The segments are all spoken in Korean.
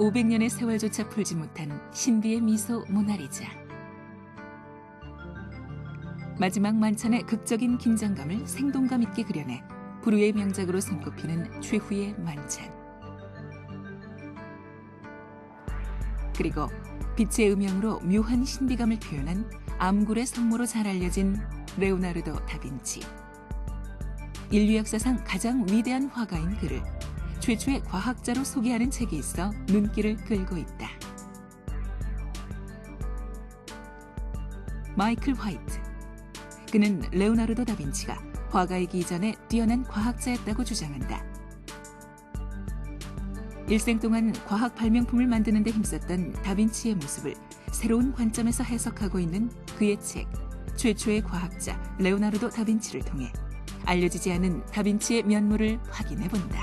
500년의 세월조차 풀지 못한 신비의 미소 모나리자. 마지막 만찬의 극적인 긴장감을 생동감 있게 그려내 불후의 명작으로 손꼽히는 최후의 만찬. 그리고 빛의 음영으로 묘한 신비감을 표현한 암굴의 성모로 잘 알려진 레오나르도 다빈치. 인류 역사상 가장 위대한 화가인 그를 최초의 과학자로 소개하는 책이 있어 눈길을 끌고 있다. 마이클 화이트. 그는 레오나르도 다빈치가 화가이기 이전에 뛰어난 과학자였다고 주장한다. 일생 동안 과학 발명품을 만드는 데 힘썼던 다빈치의 모습을 새로운 관점에서 해석하고 있는 그의 책 최초의 과학자 레오나르도 다빈치를 통해 알려지지 않은 다빈치의 면모를 확인해 본다.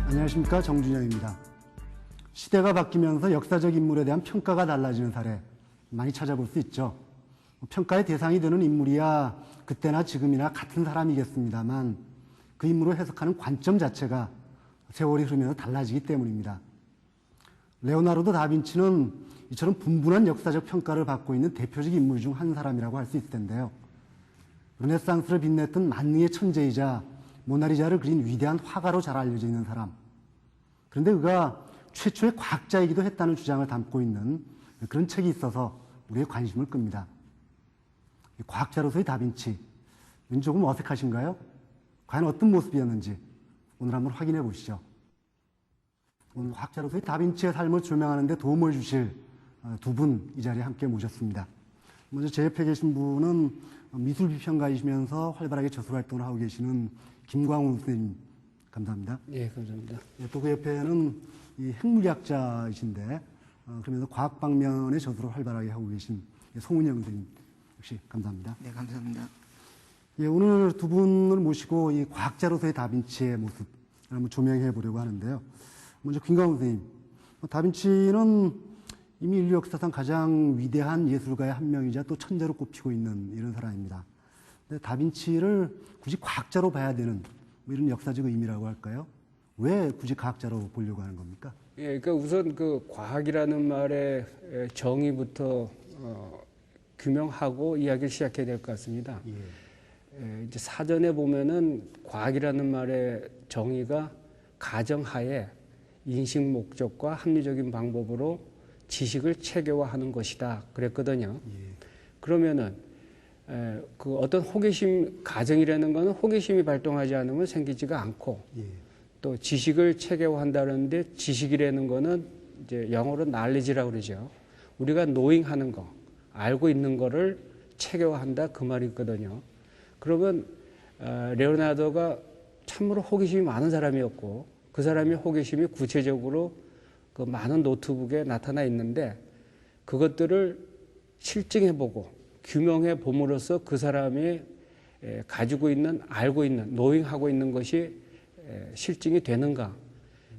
안녕하십니까, 정준영입니다. 시대가 바뀌면서 역사적 인물에 대한 평가가 달라지는 사례 많이 찾아볼 수 있죠. 평가의 대상이 되는 인물이야 그때나 지금이나 같은 사람이겠습니다만 그 인물을 해석하는 관점 자체가 세월이 흐르면서 달라지기 때문입니다. 레오나르도 다빈치는 이처럼 분분한 역사적 평가를 받고 있는 대표적 인물 중 한 사람이라고 할 수 있을 텐데요. 르네상스를 빛냈던 만능의 천재이자 모나리자를 그린 위대한 화가로 잘 알려져 있는 사람. 그런데 그가 최초의 과학자이기도 했다는 주장을 담고 있는 그런 책이 있어서 우리의 관심을 끕니다. 과학자로서의 다빈치, 조금 어색하신가요? 과연 어떤 모습이었는지 오늘 한번 확인해 보시죠. 오늘 과학자로서의 다빈치의 삶을 조명하는 데 도움을 주실 두 분 이 자리에 함께 모셨습니다. 먼저 제 옆에 계신 분은 미술비평가이시면서 활발하게 저술 활동을 하고 계시는 김광우 선생님, 감사합니다. 예, 감사합니다. 또 그 옆에는 이 핵물리학자이신데 그러면서 과학 방면의 저술을 활발하게 하고 계신 송은영 선생님, 역시 감사합니다. 네, 감사합니다. 예, 오늘 두 분을 모시고 이 과학자로서의 다빈치의 모습 한번 조명해 보려고 하는데요. 먼저 김광우 선생님, 다빈치는 이미 인류 역사상 가장 위대한 예술가의 한 명이자 또 천재로 꼽히고 있는 이런 사람입니다. 근데 다빈치를 굳이 과학자로 봐야 되는 이런 역사적 의미라고 할까요? 왜 굳이 과학자로 보려고 하는 겁니까? 예, 그러니까 우선 그 과학이라는 말의 정의부터 규명하고 이야기를 시작해야 될 것 같습니다. 예. 이제 사전에 보면은 과학이라는 말의 정의가 가정하에 인식 목적과 합리적인 방법으로 지식을 체계화하는 것이다 그랬거든요. 예. 그러면은 그 어떤 호기심, 가정이라는 것은 호기심이 발동하지 않으면 생기지가 않고 예. 또 지식을 체계화한다는데 지식이라는 거는 이제 영어로 knowledge라고 그러죠. 우리가 knowing하는 거, 알고 있는 거를 체계화한다 그 말이 있거든요. 그러면 레오나르도가 참으로 호기심이 많은 사람이었고 그 사람의 호기심이 구체적으로 그 많은 노트북에 나타나 있는데 그것들을 실증해보고 규명해 봄으로써 그 사람이 가지고 있는, 알고 있는, 노잉하고 있는 것이 실증이 되는가,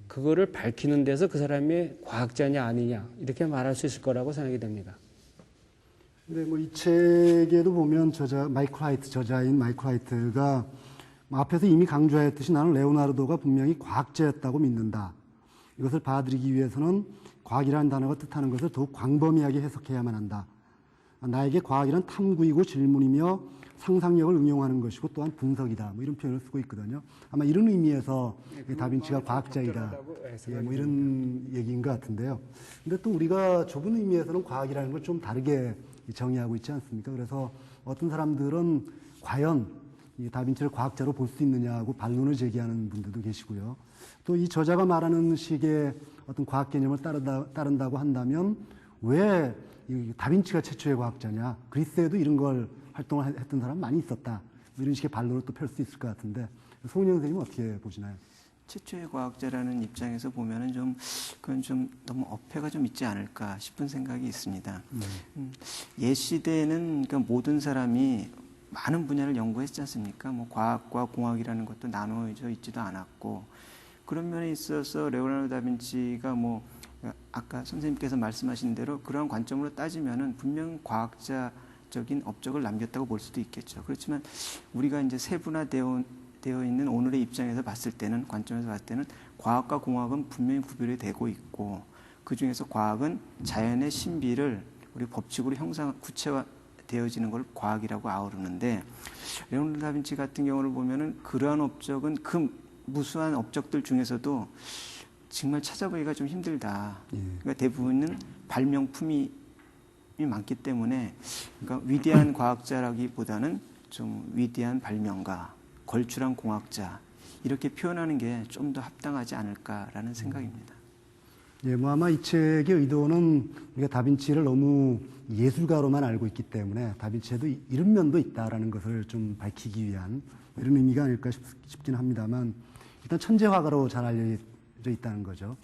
그거를 밝히는 데서 그 사람이 과학자냐 아니냐 이렇게 말할 수 있을 거라고 생각이 됩니다. 근데 뭐 이 책에도 보면 저자인 마이클 화이트가 앞에서 이미 강조하였듯이 나는 레오나르도가 분명히 과학자였다고 믿는다. 이것을 받아들이기 위해서는 과학이라는 단어가 뜻하는 것을 더욱 광범위하게 해석해야만 한다. 나에게 과학이란 탐구이고 질문이며 상상력을 응용하는 것이고 또한 분석이다. 뭐 이런 표현을 쓰고 있거든요. 아마 이런 의미에서 다빈치가 과학자이다. 뭐 이런 얘기인 것 같은데요. 근데 또 우리가 좁은 의미에서는 과학이라는 걸 좀 다르게 정의하고 있지 않습니까? 그래서 어떤 사람들은 과연 이 다빈치를 과학자로 볼 수 있느냐고 반론을 제기하는 분들도 계시고요. 또 이 저자가 말하는 식의 어떤 과학 개념을 따른다고 한다면 왜 이 다빈치가 최초의 과학자냐? 그리스에도 이런 걸 활동을 했던 사람 많이 있었다. 이런 식의 반론을 또 펼 수 있을 것 같은데 송은영 선생님은 어떻게 보시나요? 최초의 과학자라는 입장에서 보면은 그건 좀 너무 어폐가 좀 있지 않을까 싶은 생각이 있습니다. 옛 시대에는 그러니까 모든 사람이 많은 분야를 연구했지 않습니까? 뭐 과학과 공학이라는 것도 나누어져 있지도 않았고 그런 면에 있어서 레오나르도 다빈치가 뭐 아까 선생님께서 말씀하신 대로 그런 관점으로 따지면은 분명 과학자적인 업적을 남겼다고 볼 수도 있겠죠. 그렇지만 우리가 이제 세분화되어 되어 있는 오늘의 입장에서 봤을 때는 관점에서 봤을 때는 과학과 공학은 분명히 구별이 되고 있고 그 중에서 과학은 자연의 신비를 우리 법칙으로 구체화되어지는 걸 과학이라고 아우르는데 레오나르도 다빈치 같은 경우를 보면은 그러한 업적은 그 무수한 업적들 중에서도 정말 찾아보기가 좀 힘들다. 그러니까 대부분은 발명품이 많기 때문에 그러니까 위대한 과학자라기보다는 좀 위대한 발명가, 걸출한 공학자 이렇게 표현하는 게 좀 더 합당하지 않을까라는 생각입니다. 예, 뭐 아마 이 책의 의도는 우리가 다빈치를 너무 예술가로만 알고 있기 때문에 다빈치에도 이런 면도 있다라는 것을 좀 밝히기 위한 이런 의미가 아닐까 싶긴 합니다만 일단 천재 화가로 잘 알려져 있다는 거죠.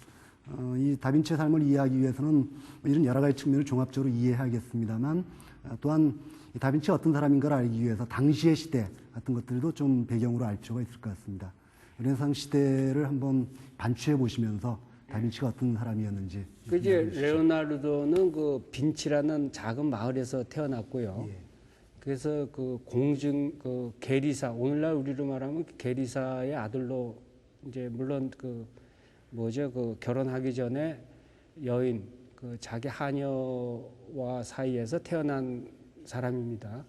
이 다빈치의 삶을 이해하기 위해서는 이런 여러 가지 측면을 종합적으로 이해해야겠습니다만 또한 이 다빈치가 어떤 사람인가를 알기 위해서 당시의 시대 같은 것들도 좀 배경으로 알 필요가 있을 것 같습니다. 르네상 시대를 한번 반추해 보시면서 다빈치가 어떤 사람이었는지. 이제 레오나르도는 그 빈치라는 작은 마을에서 태어났고요. 예. 그래서 그 그 게리사, 오늘날 우리로 말하면 게리사의 아들로 이제 물론 그 결혼하기 전에 여인, 그 자기 하녀와 사이에서 태어난 사람입니다.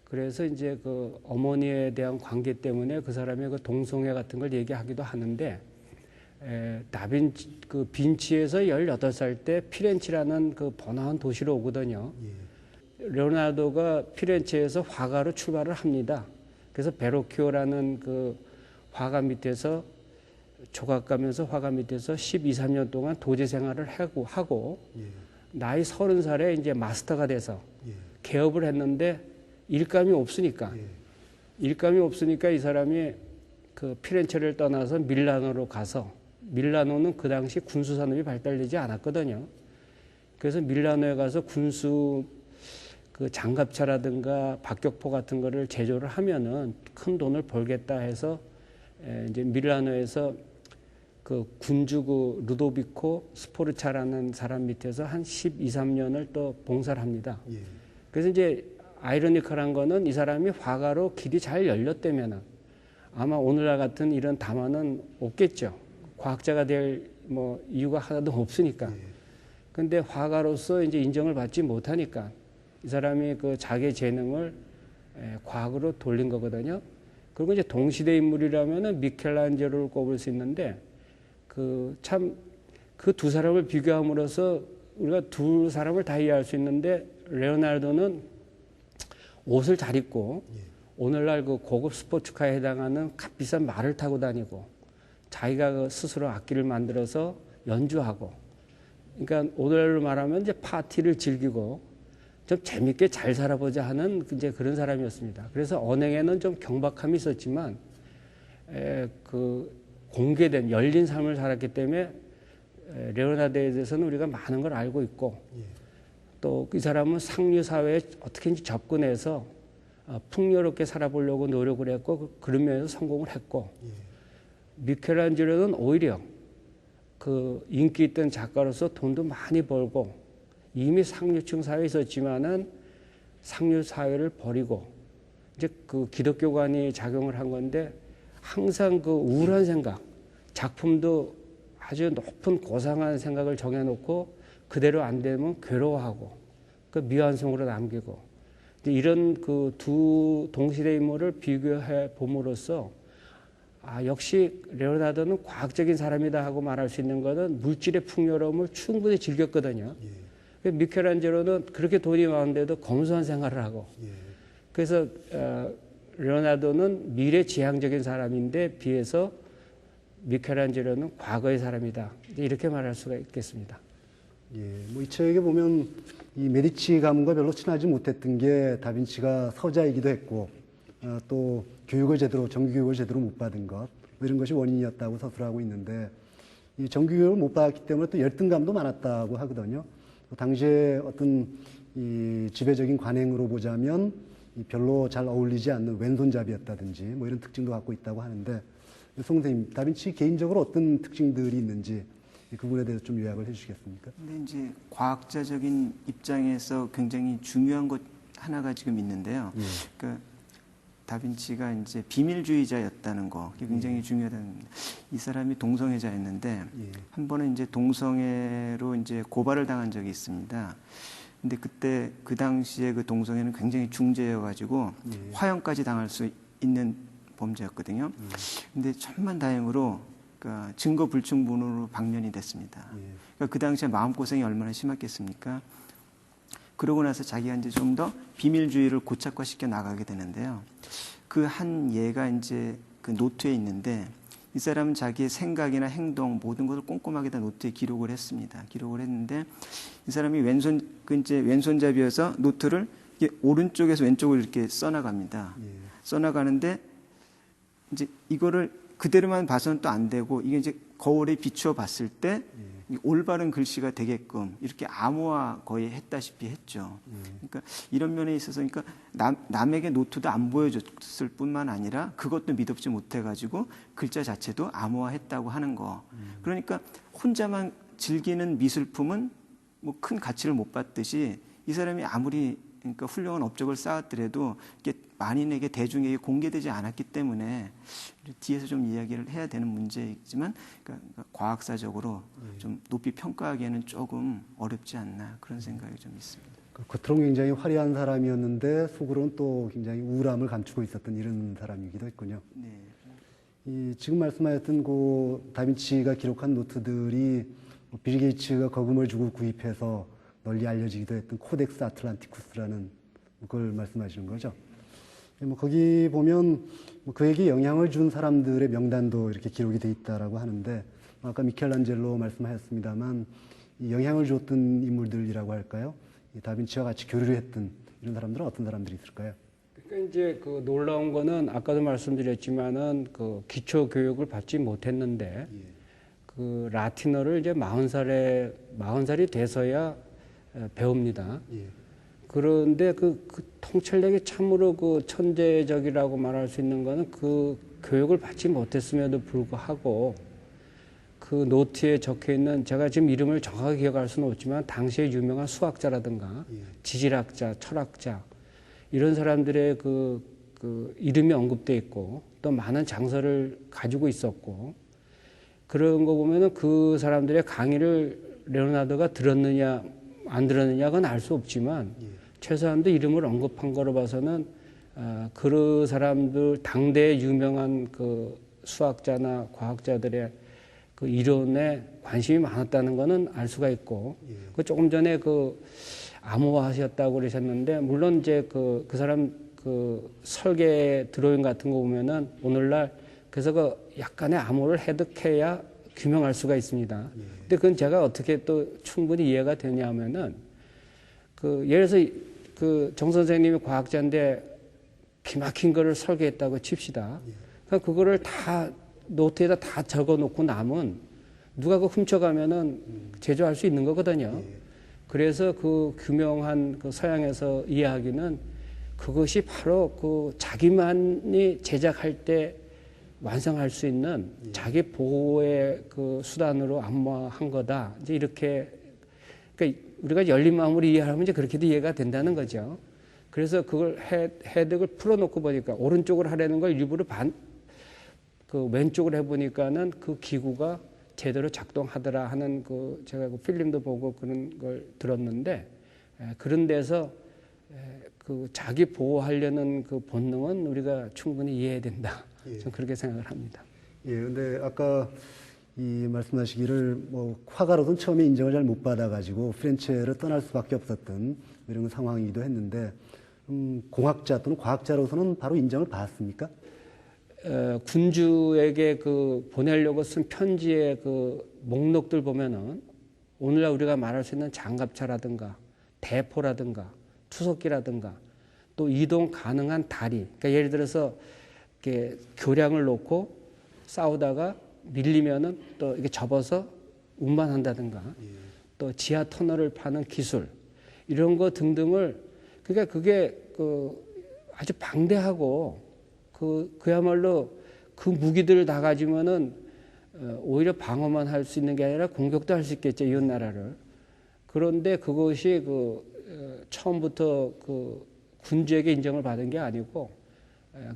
그래서 이제 그 어머니에 대한 관계 때문에 그 사람의 그 동성애 같은 걸 얘기하기도 하는데, 빈치에서 18살 때 피렌체라는 그 번화한 도시로 오거든요. 레오나르도가 피렌체에서 화가로 출발을 합니다. 그래서 베로키오라는 그 화가 밑에서 조각가면서 화가 밑에서 12, 13년 동안 도제 생활을 하고 나이 30살에 이제 마스터가 돼서 개업을 했는데 일감이 없으니까 이 사람이 그 피렌체를 떠나서 밀라노로 가서 밀라노는 그 당시 군수 산업이 발달되지 않았거든요. 그래서 밀라노에 가서 군수 그 장갑차라든가 박격포 같은 거를 제조를 하면은 큰 돈을 벌겠다 해서 이제 밀라노에서 그 군주 그 루도비코 스포르차라는 사람 밑에서 한 12, 13년을 또 봉사를 합니다. 그래서 이제 아이러니컬한 거는 이 사람이 화가로 길이 잘 열렸다면은 아마 오늘날 같은 이런 담화는 없겠죠. 과학자가 될 뭐 이유가 하나도 없으니까. 근데 화가로서 이제 인정을 받지 못하니까 이 사람이 그 자기 재능을 과학으로 돌린 거거든요. 그리고 이제 동시대 인물이라면은 미켈란젤로를 꼽을 수 있는데 그 두 사람을 비교함으로써 우리가 두 사람을 다 이해할 수 있는데 레오나르도는 옷을 잘 입고 오늘날 그 고급 스포츠카에 해당하는 값비싼 말을 타고 다니고 자기가 그 스스로 악기를 만들어서 연주하고 그러니까 오늘날로 말하면 이제 파티를 즐기고 좀 재밌게 잘 살아보자 하는 이제 그런 사람이었습니다. 그래서 언행에는 좀 경박함이 있었지만 그 공개된 열린 삶을 살았기 때문에 레오나르도에 대해서는 우리가 많은 걸 알고 있고 또 이 사람은 상류 사회에 어떻게든지 접근해서 풍요롭게 살아보려고 노력을 했고 그러면서 성공을 했고 미켈란젤로는 오히려 그 인기 있던 작가로서 돈도 많이 벌고 이미 상류층 사회에 있었지만은 상류 사회를 버리고 이제 그 기독교관이 작용을 한 건데 항상 그 우울한 생각, 작품도 아주 높은 고상한 생각을 정해놓고 그대로 안 되면 괴로워하고 그 미완성으로 남기고 이런 그 두 동시대 인물을 비교해 봄으로써 역시 레오나르도는 과학적인 사람이다 하고 말할 수 있는 것은 물질의 풍요로움을 충분히 즐겼거든요. 미켈란젤로는 그렇게 돈이 많은데도 검소한 생활을 하고 그래서 레오나르도는 미래지향적인 사람인데 비해서 미켈란젤로는 과거의 사람이다. 이렇게 말할 수가 있겠습니다. 뭐 이 책에 보면 이 메디치 가문과 별로 친하지 못했던 게 다빈치가 서자이기도 했고 또 정규 교육을 제대로 못 받은 것 이런 것이 원인이었다고 서술하고 있는데 이 정규 교육을 못 받았기 때문에 또 열등감도 많았다고 하거든요. 당시에 어떤 이 지배적인 관행으로 보자면 별로 잘 어울리지 않는 왼손잡이였다든지 뭐 이런 특징도 갖고 있다고 하는데 송 선생님, 다빈치 개인적으로 어떤 특징들이 있는지 이 부분에 대해서 좀 요약을 해주시겠습니까? 근데 이제 과학자적인 입장에서 굉장히 중요한 것 하나가 지금 있는데요. 그러니까 다빈치가 이제 비밀주의자였다는 거, 그게 굉장히 중요하다는 겁니다. 이 사람이 동성애자였는데 한 번은 이제 동성애로 이제 고발을 당한 적이 있습니다. 근데 그때 그 당시에 그 동성애는 굉장히 중죄여가지고 화형까지 당할 수 있는 범죄였거든요. 근데 천만다행으로 그러니까 증거 불충분으로 방면이 됐습니다. 그러니까 그 당시에 마음고생이 얼마나 심했겠습니까? 그러고 나서 자기가 이제 좀 더 비밀주의를 고착화시켜 나가게 되는데요. 그 한 예가 이제 그 노트에 있는데 이 사람은 자기의 생각이나 행동 모든 것을 꼼꼼하게 다 노트에 기록을 했습니다. 기록을 했는데 이 사람이 왼손잡이여서 노트를 이게 오른쪽에서 왼쪽으로 이렇게 써나갑니다. 써나가는데 이제 이거를 그대로만 봐서는 또 안 되고 이게 이제 거울에 비추어 봤을 때 올바른 글씨가 되게끔 이렇게 암호화 거의 했다시피 했죠. 그러니까 이런 면에 있어서 그러니까 남에게 노트도 안 보여줬을 뿐만 아니라 그것도 믿업지 못해가지고 글자 자체도 암호화했다고 하는 거. 그러니까 혼자만 즐기는 미술품은 뭐 큰 가치를 못 받듯이 이 사람이 아무리 그러니까 훌륭한 업적을 쌓았더라도 이게 만인에게 대중에게 공개되지 않았기 때문에 뒤에서 좀 이야기를 해야 되는 문제이지만 그러니까 과학사적으로 좀 높이 평가하기에는 조금 어렵지 않나 그런 생각이 좀 있습니다. 겉으로는 굉장히 화려한 사람이었는데 속으로는 또 굉장히 우울함을 감추고 있었던 이런 사람이기도 했군요. 네. 지금 말씀하셨던 그 다빈치가 기록한 노트들이 빌 게이츠가 거금을 주고 구입해서 널리 알려지기도 했던 코덱스 아틀란티쿠스라는 그걸 말씀하시는 거죠. 거기 보면 그에게 영향을 준 사람들의 명단도 이렇게 기록이 돼 있다라고 하는데 아까 미켈란젤로 말씀하셨습니다만 이 영향을 줬던 인물들이라고 할까요? 이 다빈치와 같이 교류를 했던 이런 사람들은 어떤 사람들이 있을까요? 그러니까 이제 그 놀라운 거는 아까도 말씀드렸지만은 그 기초 교육을 받지 못했는데 그 라틴어를 이제 40살이 돼서야 배웁니다. 그런데 그 통찰력이 참으로 그 천재적이라고 말할 수 있는 거는 그 교육을 받지 못했음에도 불구하고 그 노트에 적혀 있는 제가 지금 이름을 정확하게 기억할 수는 없지만 당시에 유명한 수학자라든가 지질학자, 철학자 이런 사람들의 그 이름이 언급돼 있고 또 많은 장서를 가지고 있었고 그런 거 보면은 그 사람들의 강의를 레오나르도가 들었느냐 안 들었느냐는 알 수 없지만 최소한도 이름을 언급한 거로 봐서는 그 사람들 당대의 유명한 그 수학자나 과학자들의 그 이론에 관심이 많았다는 거는 알 수가 있고 그 조금 전에 그 암호화하셨다고 그러셨는데 물론 이제 그 사람 그 설계 드로잉 같은 거 보면은 오늘날 그래서 그 약간의 암호를 해득해야 규명할 수가 있습니다. 근데 그건 제가 어떻게 또 충분히 이해가 되냐면은 그 예를 들어서 그 정 선생님이 과학자인데 기막힌 거를 설계했다고 칩시다. 그러니까 그거를 다 노트에다 다 적어 놓고 남은 누가 그 훔쳐가면은 제조할 수 있는 거거든요. 그래서 그 규명한 그 서양에서 이해하기는 그것이 바로 그 자기만이 제작할 때 완성할 수 있는 자기 보호의 그 수단으로 암호화한 거다. 이제 이렇게 그러니까 우리가 열린 마음으로 이해하면 이제 그렇게도 이해가 된다는 거죠. 그래서 그걸 해득을 풀어놓고 보니까 오른쪽으로 하려는 걸 일부러 그 왼쪽으로 해보니까는 그 기구가 제대로 작동하더라 하는 그 제가 그 필름도 보고 그런 걸 들었는데 그런 데서 그 자기 보호하려는 그 본능은 우리가 충분히 이해해야 된다. 좀 그렇게 생각을 합니다. 근데 아까 이 말씀하시기를 뭐 화가로서는 처음에 인정을 잘 못 받아가지고 피렌체를 떠날 수밖에 없었던 이런 상황이기도 했는데 공학자 또는 과학자로서는 바로 인정을 받았습니까? 군주에게 그 보내려고 쓴 편지의 그 목록들 보면은 오늘날 우리가 말할 수 있는 장갑차라든가 대포라든가 투석기라든가 또 이동 가능한 다리. 그러니까 예를 들어서 이렇게 교량을 놓고 싸우다가 밀리면은 또 이렇게 접어서 운반한다든가 또 지하 터널을 파는 기술 이런 거 등등을 그러니까 그게 그 아주 방대하고 그야말로 그 무기들을 다 가지면은 오히려 방어만 할 수 있는 게 아니라 공격도 할 수 있겠죠, 이웃 나라를. 그런데 그것이 처음부터 그 군주에게 인정을 받은 게 아니고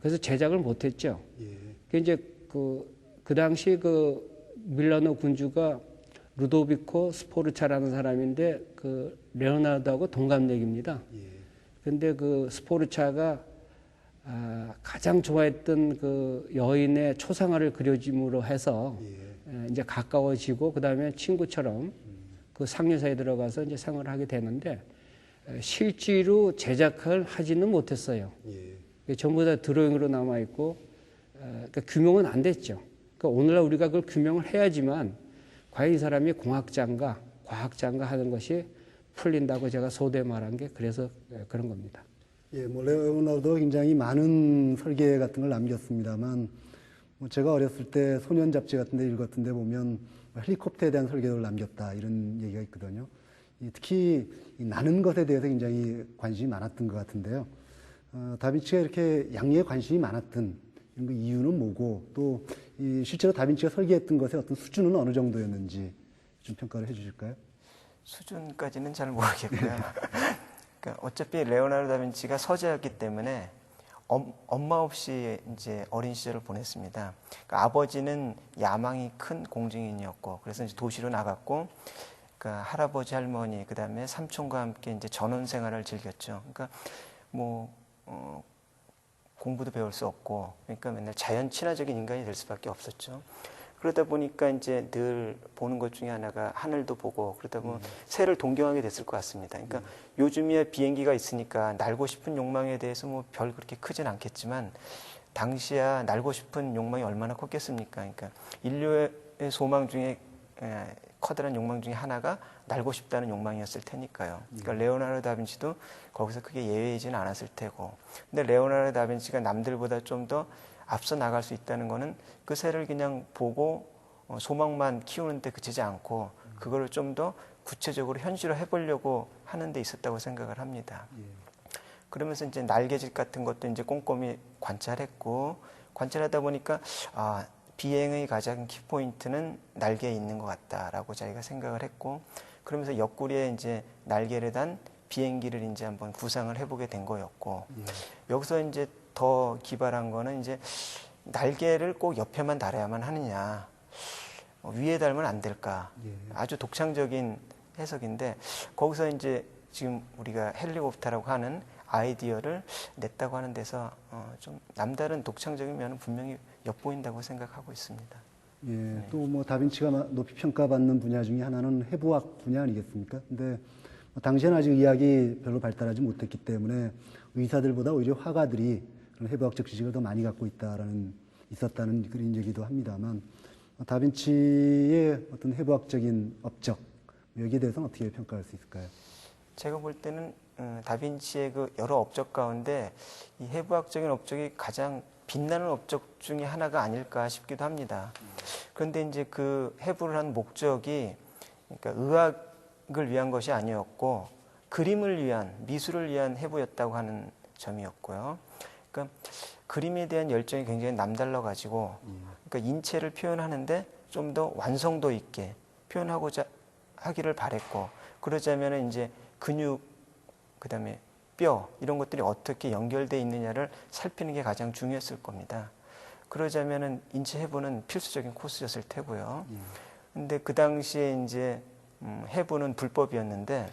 그래서 제작을 못했죠. 예. 그 이제 그 당시 그 밀라노 군주가 루도비코 스포르차라는 사람인데 그 레오나르도하고 동갑내기입니다. 예. 근데 그 스포르차가 가장 좋아했던 그 여인의 초상화를 그려짐으로 해서 이제 가까워지고 그 다음에 친구처럼 그 상류사에 들어가서 이제 생활을 하게 되는데 실제로 제작을 하지는 못했어요. 전부 다 드로잉으로 남아 있고 그러니까 규명은 안 됐죠. 그러니까 오늘날 우리가 그걸 규명을 해야지만 과연 이 사람이 공학자인가 과학자인가 하는 것이 풀린다고 제가 소대 말한 게 그래서 그런 겁니다. 예, 뭐 레오나르도 굉장히 많은 설계 같은 걸 남겼습니다만 뭐 제가 어렸을 때 소년 잡지 같은 데 읽었던데 보면 헬리콥터에 대한 설계도를 남겼다 이런 얘기가 있거든요. 특히 이 나는 것에 대해서 굉장히 관심이 많았던 것 같은데요. 다빈치가 이렇게 양리에 관심이 많았던 이런 그 이유는 뭐고 또 이 실제로 다빈치가 설계했던 것의 어떤 수준은 어느 정도였는지 좀 평가를 해 주실까요? 수준까지는 잘 모르겠고요. 그러니까 어차피 레오나르도 다빈치가 서재였기 때문에 엄마 없이 이제 어린 시절을 보냈습니다. 그러니까 아버지는 야망이 큰 공증인이었고, 그래서 이제 도시로 나갔고, 그러니까 할아버지, 할머니, 그 다음에 삼촌과 함께 이제 전원 생활을 즐겼죠. 그러니까 뭐 공부도 배울 수 없고, 그러니까 맨날 자연 친화적인 인간이 될 수밖에 없었죠. 그러다 보니까 이제 늘 보는 것 중에 하나가 하늘도 보고 그러다 보면 새를 동경하게 됐을 것 같습니다. 그러니까 요즘이야 비행기가 있으니까 날고 싶은 욕망에 대해서 뭐 별 그렇게 크진 않겠지만 당시야 날고 싶은 욕망이 얼마나 컸겠습니까? 그러니까 인류의 소망 중에 커다란 욕망 중에 하나가 날고 싶다는 욕망이었을 테니까요. 그러니까 레오나르도 다빈치도 거기서 크게 예외이지는 않았을 테고. 근데 레오나르도 다빈치가 남들보다 좀 더 앞서 나갈 수 있다는 거는 그 새를 그냥 보고 소망만 키우는데 그치지 않고 그거를 좀 더 구체적으로 현실화 해보려고 하는 데 있었다고 생각을 합니다. 그러면서 이제 날개짓 같은 것도 이제 꼼꼼히 관찰했고, 관찰하다 보니까 비행의 가장 키포인트는 날개에 있는 것 같다라고 자기가 생각을 했고, 그러면서 옆구리에 이제 날개를 단 비행기를 이제 한번 구상을 해보게 된 거였고, 여기서 이제 더 기발한 거는 이제 날개를 꼭 옆에만 달아야만 하느냐, 위에 달면 안 될까? 아주 독창적인 해석인데, 거기서 이제 지금 우리가 헬리콥터라고 하는 아이디어를 냈다고 하는 데서 좀 남다른 독창적인 면은 분명히 엿보인다고 생각하고 있습니다. 예, 또 뭐 다빈치가 높이 평가받는 분야 중에 하나는 해부학 분야 아니겠습니까? 근데 뭐 당시에는 아직 의학이 별로 발달하지 못했기 때문에 의사들보다 오히려 화가들이 그런 해부학적 지식을 더 많이 갖고 있었다는 그런 얘기도 합니다만, 다빈치의 어떤 해부학적인 업적, 여기에 대해서는 어떻게 평가할 수 있을까요? 제가 볼 때는 다빈치의 그 여러 업적 가운데 이 해부학적인 업적이 가장 빛나는 업적 중에 하나가 아닐까 싶기도 합니다. 그런데 이제 그 해부를 한 목적이 그러니까 의학을 위한 것이 아니었고 그림을 위한, 미술을 위한 해부였다고 하는 점이었고요. 그러니까 그림에 대한 열정이 굉장히 남달라가지고 그러니까 인체를 표현하는데 좀 더 완성도 있게 표현하고자 하기를 바랬고, 그러자면 이제 근육, 그 다음에 뼈 이런 것들이 어떻게 연결되어 있느냐를 살피는 게 가장 중요했을 겁니다. 그러자면은 인체 해부는 필수적인 코스였을 테고요. 근데 그 당시에 이제 해부는 불법이었는데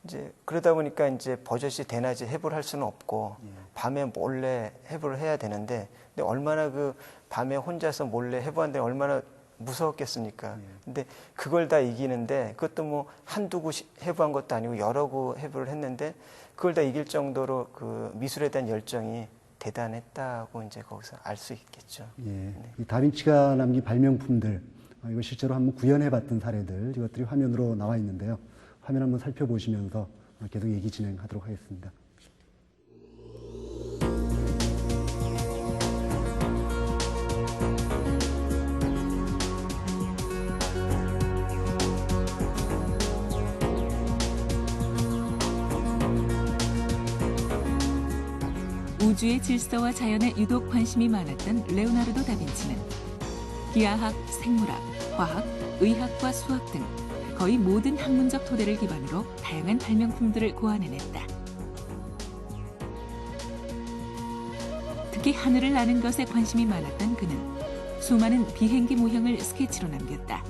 이제 그러다 보니까 이제 버젓이 대낮에 해부를 할 수는 없고 밤에 몰래 해부를 해야 되는데, 근데 얼마나 그 밤에 혼자서 몰래 해부하는데 얼마나 무서웠겠습니까? 근데 그걸 다 이기는데, 그것도 뭐 한두 구 해부한 것도 아니고 여러 구 해부를 했는데 그걸 다 이길 정도로 그 미술에 대한 열정이 대단했다고 이제 거기서 알 수 있겠죠. 예. 네. 이 다빈치가 남긴 발명품들, 이거 실제로 한번 구현해봤던 사례들, 이것들이 화면으로 나와 있는데요. 화면 한번 살펴보시면서 계속 얘기 진행하도록 하겠습니다. 우주의 질서와 자연에 유독 관심이 많았던 레오나르도 다빈치는 기하학, 생물학, 화학, 의학과 수학 등 거의 모든 학문적 토대를 기반으로 다양한 발명품들을 고안해냈다. 특히 하늘을 나는 것에 관심이 많았던 그는 수많은 비행기 모형을 스케치로 남겼다.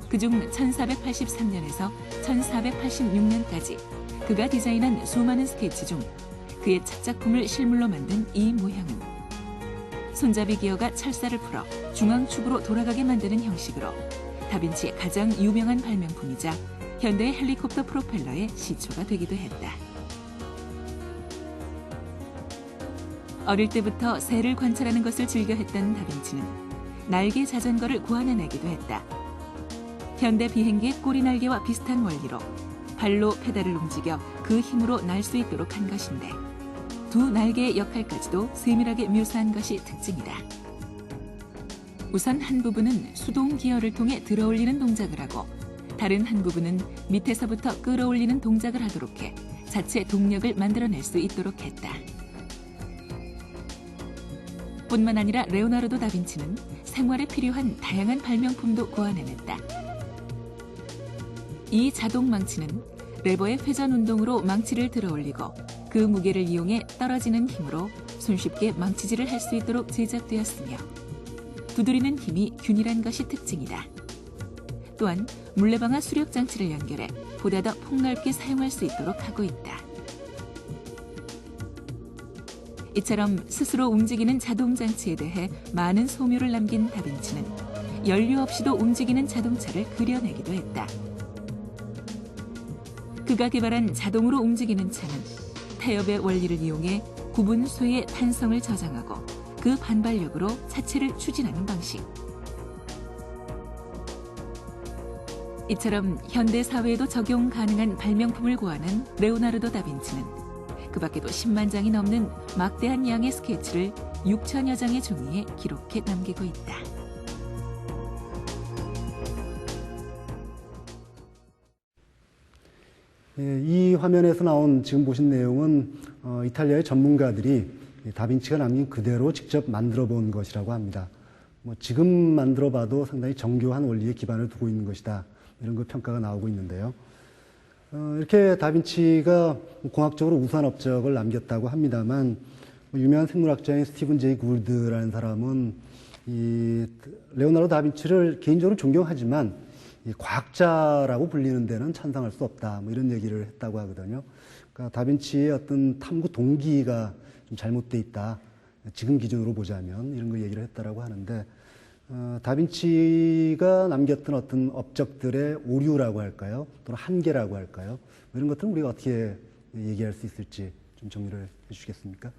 그중 1483년에서 1486년까지 그가 디자인한 수많은 스케치 중 그의 첫 작품을 실물로 만든 이 모형은 손잡이 기어가 철사를 풀어 중앙축으로 돌아가게 만드는 형식으로 다빈치의 가장 유명한 발명품이자 현대의 헬리콥터 프로펠러의 시초가 되기도 했다. 어릴 때부터 새를 관찰하는 것을 즐겨 했던 다빈치는 날개 자전거를 고안해내기도 했다. 현대 비행기의 꼬리 날개와 비슷한 원리로 발로 페달을 움직여 그 힘으로 날 수 있도록 한 것인데 두 날개의 역할까지도 세밀하게 묘사한 것이 특징이다. 우선 한 부분은 수동 기어를 통해 들어올리는 동작을 하고 다른 한 부분은 밑에서부터 끌어올리는 동작을 하도록 해 자체 동력을 만들어낼 수 있도록 했다. 뿐만 아니라 레오나르도 다빈치는 생활에 필요한 다양한 발명품도 고안해냈다. 이 자동 망치는 레버의 회전 운동으로 망치를 들어올리고 그 무게를 이용해 떨어지는 힘으로 손쉽게 망치질을 할 수 있도록 제작되었으며 두드리는 힘이 균일한 것이 특징이다. 또한 물레방아 수력 장치를 연결해 보다 더 폭넓게 사용할 수 있도록 하고 있다. 이처럼 스스로 움직이는 자동 장치에 대해 많은 소묘를 남긴 다빈치는 연료 없이도 움직이는 자동차를 그려내기도 했다. 그가 개발한 자동으로 움직이는 차는 타협의 원리를 이용해 구분수의 탄성을 저장하고 그 반발력으로 차체를 추진하는 방식. 이처럼 현대 사회에도 적용 가능한 발명품을 고안한 레오나르도 다빈치는 그 밖에도 10만 장이 넘는 막대한 양의 스케치를 6천여 장의 종이에 기록해 남기고 있다. 이 화면에서 나온 지금 보신 내용은 이탈리아의 전문가들이 다빈치가 남긴 그대로 직접 만들어 본 것이라고 합니다. 지금 만들어 봐도 상당히 정교한 원리에 기반을 두고 있는 것이다. 이런 그 평가가 나오고 있는데요. 이렇게 다빈치가 공학적으로 우수한 업적을 남겼다고 합니다만 유명한 생물학자인 스티븐 제이 굴드라는 사람은 이 레오나르도 다빈치를 개인적으로 존경하지만 이 과학자라고 불리는 데는 찬성할 수 없다. 이런 얘기를 했다고 하거든요. 그러니까 다빈치의 어떤 탐구 동기가 좀 잘못돼 있다. 지금 기준으로 보자면 이런 거 얘기를 했다라고 하는데 다빈치가 남겼던 어떤 업적들의 오류라고 할까요? 또는 한계라고 할까요? 이런 것들은 우리가 어떻게 얘기할 수 있을지 좀 정리를 해주시겠습니까?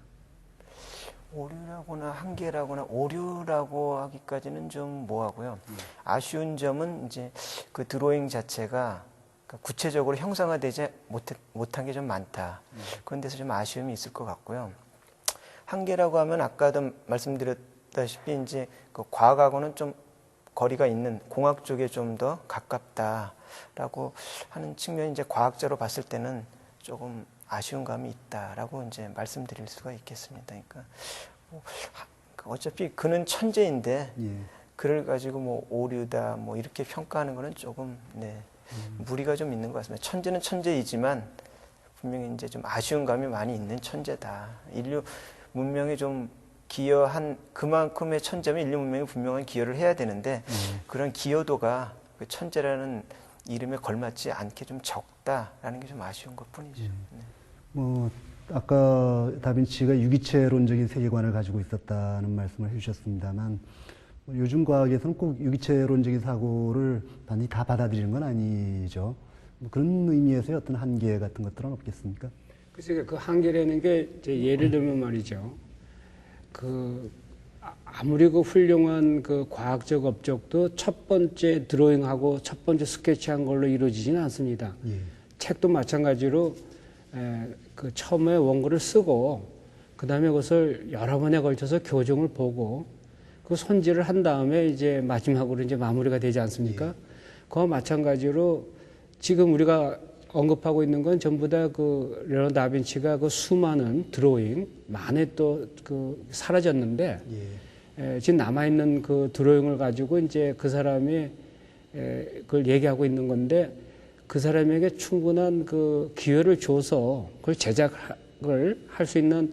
오류라거나 한계라거나 오류라고 하기까지는 좀 뭐하고요. 아쉬운 점은 이제 그 드로잉 자체가 구체적으로 형상화되지 못한 게 좀 많다. 그런 데서 좀 아쉬움이 있을 것 같고요. 한계라고 하면 아까도 말씀드렸다시피 이제 그 과학하고는 좀 거리가 있는 공학 쪽에 좀 더 가깝다라고 하는 측면이 이제 과학자로 봤을 때는 조금 아쉬운 감이 있다라고 이제 말씀드릴 수가 있겠습니다. 그러니까 뭐 어차피 그는 천재인데 그를 가지고 뭐 오류다 뭐 이렇게 평가하는 거는 조금 무리가 좀 있는 것 같습니다. 천재는 천재이지만 분명히 이제 좀 아쉬운 감이 많이 있는 천재다. 인류 문명에 좀 기여한 그만큼의 천재면 인류 문명이 분명한 기여를 해야 되는데 그런 기여도가 그 천재라는 이름에 걸맞지 않게 좀 적다라는 게 좀 아쉬운 것뿐이죠. 뭐 아까 다빈치가 유기체론적인 세계관을 가지고 있었다는 말씀을 해주셨습니다만 요즘 과학에서는 꼭 유기체론적인 사고를 단지 다 받아들이는 건 아니죠. 그런 의미에서의 어떤 한계 같은 것들은 없겠습니까? 글쎄요, 그 한계라는 게 이제 예를 들면 말이죠. 그 아무리 그 훌륭한 그 과학적 업적도 첫 번째 드로잉하고 첫 번째 스케치한 걸로 이루어지지는 않습니다. 책도 마찬가지로 그 처음에 원고를 쓰고 그 다음에 그것을 여러 번에 걸쳐서 교정을 보고 그 손질을 한 다음에 이제 마지막으로 이제 마무리가 되지 않습니까? 그와 마찬가지로 지금 우리가 언급하고 있는 건 전부 다 그 레오나르도 다빈치가 그 수많은 드로잉 만에 또 그 사라졌는데 지금 남아 있는 그 드로잉을 가지고 이제 그 사람이 그걸 얘기하고 있는 건데 그 사람에게 충분한 그 기회를 줘서 그걸 제작을 할 수 있는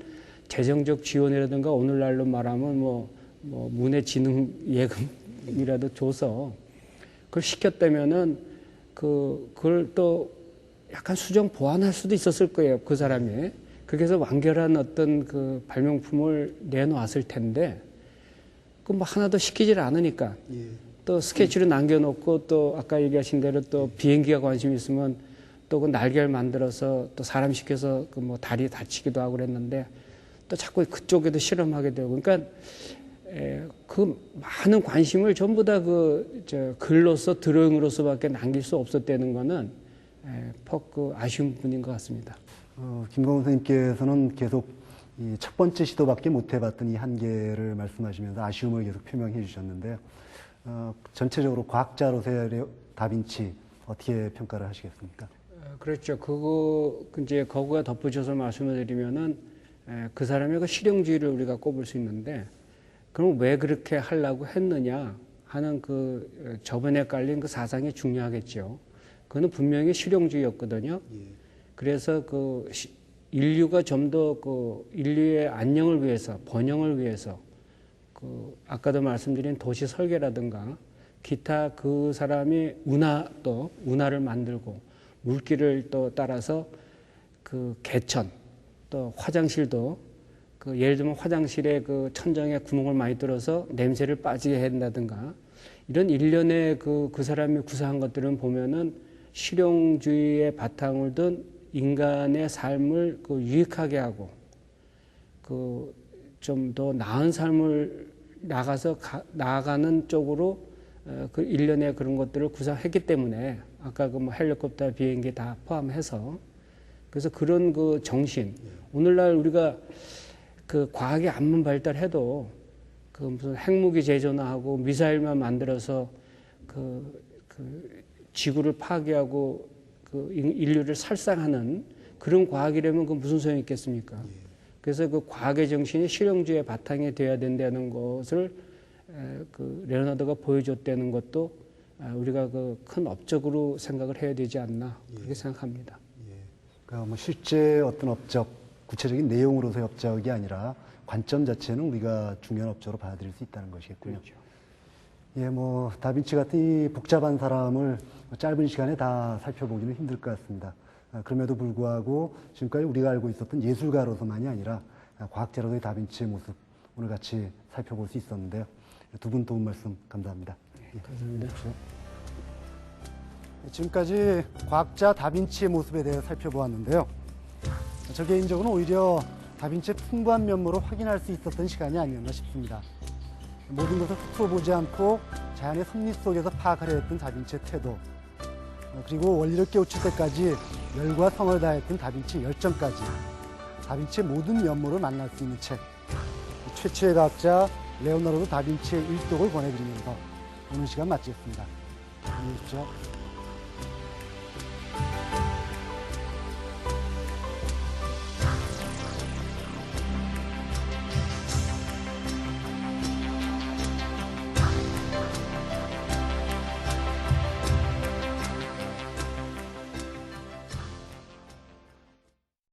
재정적 지원이라든가 오늘날로 말하면 뭐 문해진흥 예금이라도 줘서 그걸 시켰다면은 그걸 또 약간 수정 보완할 수도 있었을 거예요. 그 사람이. 그래서 완결한 어떤 그 발명품을 내놓았을 텐데 그 뭐 하나도 시키질 않으니까 또 스케치로 남겨놓고 또 아까 얘기하신 대로 또 비행기가 관심 있으면 또 그 날개를 만들어서 또 사람 시켜서 그 뭐 다리 다치기도 하고 그랬는데 또 자꾸 그쪽에도 실험하게 되고 그러니까 그 많은 관심을 전부 다 글로서 드로잉으로서밖에 남길 수 없었다는 거는 퍽 아쉬운 부분인 것 같습니다. 김광훈 선생님께서는 계속 이 첫 번째 시도밖에 못 해봤던 이 한계를 말씀하시면서 아쉬움을 계속 표명해 주셨는데 전체적으로 과학자로서의 다빈치 어떻게 평가를 하시겠습니까? 그렇죠. 이제 거기에 덧붙여서 말씀을 드리면은 그 사람의 그 실용주의를 우리가 꼽을 수 있는데 그럼 왜 그렇게 하려고 했느냐 하는 그 저번에 깔린 그 사상이 중요하겠죠. 그거는 분명히 실용주의였거든요. 그래서 인류가 좀 더 인류의 안녕을 위해서, 번영을 위해서 아까도 말씀드린 도시 설계라든가 기타 그 사람이 운하를 만들고 물길을 또 따라서 그 개천 또 화장실도 예를 들면 화장실에 그 천장에 구멍을 많이 뚫어서 냄새를 빠지게 한다든가 이런 일련의 그 사람이 구사한 것들은 보면은 실용주의의 바탕을 둔 인간의 삶을 유익하게 하고 좀 더 나은 삶을 나아가는 쪽으로 그 일련의 그런 것들을 구상했기 때문에 아까 헬리콥터 비행기 다 포함해서 그래서 그런 그 정신 오늘날 우리가 그 과학이 암만 발달해도 무슨 핵무기 제조나 하고 미사일만 만들어서 지구를 파괴하고 인류를 살상하는 그런 과학이라면 그 무슨 소용이 있겠습니까? 그래서 그 과학의 정신이 실용주의의 바탕이 되어야 된다는 것을 레오나르도가 보여줬다는 것도 우리가 큰 업적으로 생각을 해야 되지 않나 그렇게 생각합니다. 그러니까 실제 어떤 업적, 구체적인 내용으로서의 업적이 아니라 관점 자체는 우리가 중요한 업적으로 받아들일 수 있다는 것이겠군요. 그렇죠. 다빈치 같은 이 복잡한 사람을 짧은 시간에 다 살펴보기는 힘들 것 같습니다. 그럼에도 불구하고 지금까지 우리가 알고 있었던 예술가로서만이 아니라 과학자로서의 다빈치의 모습 오늘 같이 살펴볼 수 있었는데요. 두 분 도움 말씀 감사합니다. 감사합니다. 지금까지 과학자 다빈치의 모습에 대해 살펴보았는데요. 저 개인적으로는 오히려 다빈치의 풍부한 면모를 확인할 수 있었던 시간이 아니었나 싶습니다. 모든 것을 훑어 보지 않고 자연의 섭리 속에서 파악하려 했던 다빈치의 태도, 그리고 원리를 깨우칠 때까지 열과 성을 다했던 다빈치의 열정까지 다빈치의 모든 면모를 만날 수 있는 책, 최초의 과학자 레오나르도 다빈치의 일독을 권해드리면서 오늘 시간 마치겠습니다. 안녕히 계십시오.